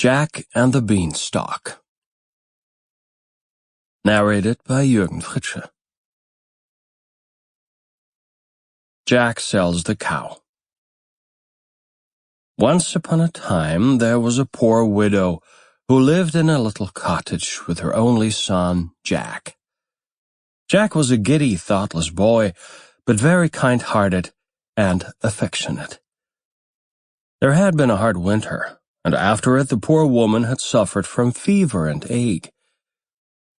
Jack and the Beanstalk. Narrated by Jürgen Fritsche. Jack sells the cow. Once upon a time there was a poor widow who lived in a little cottage with her only son, Jack. Jack was a giddy, thoughtless boy, but very kind-hearted and affectionate. There had been a hard winter, and after it the poor woman had suffered from fever and ague.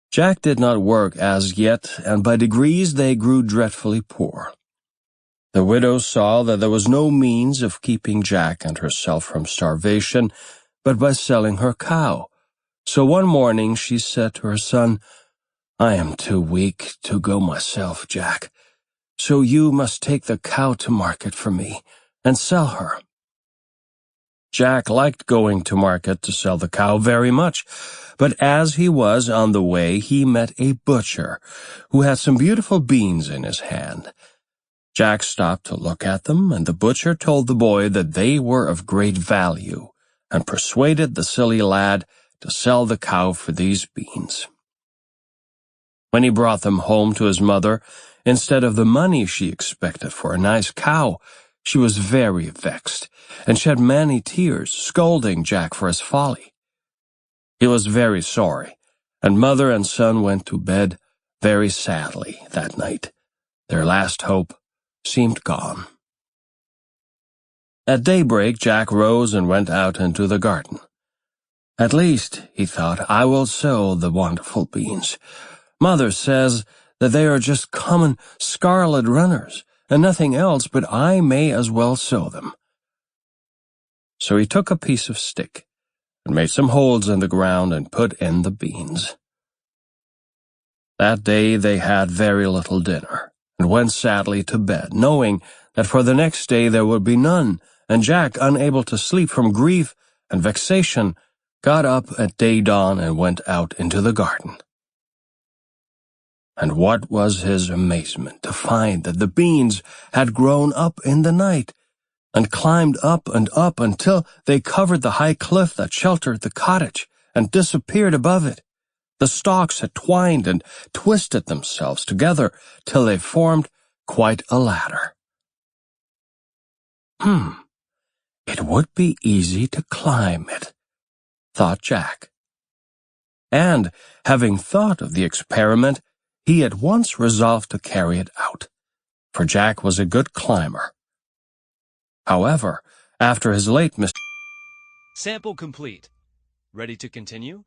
Jack did not work as yet, and by degrees they grew dreadfully poor. The widow saw that there was no means of keeping Jack and herself from starvation but by selling her cow. So one morning she said to her son, "I am too weak to go myself, Jack, so you must take the cow to market for me and sell her." Jack liked going to market to sell the cow very much, but as he was on the way he met a butcher who had some beautiful beans in his hand. Jack stopped to look at them, and the butcher told the boy that they were of great value, and persuaded the silly lad to sell the cow for these beans. When he brought them home to his mother, instead of the money she expected for a nice cow, she was very vexed, and shed many tears, scolding Jack for his folly. He was very sorry, and mother and son went to bed very sadly that night. Their last hope seemed gone. At daybreak Jack rose and went out into the garden. "At least," he thought, "I will sow the wonderful beans. Mother says that they are just common scarlet runners, and nothing else, but I may as well sow them." So he took a piece of stick and made some holes in the ground and put in the beans. That day they had very little dinner, and went sadly to bed, knowing that for the next day there would be none, and Jack, unable to sleep from grief and vexation, got up at day-dawn and went out into the garden. And what was his amazement to find that the beans had grown up in the night, and climbed up and up until they covered the high cliff that sheltered the cottage, and disappeared above it. The stalks had twined and twisted themselves together till they formed quite a ladder. It would be easy to climb it, thought Jack. And, having thought of the experiment, he at once resolved to carry it out, for Jack was a good climber. However, after his late mistake... Sample complete. Ready to continue?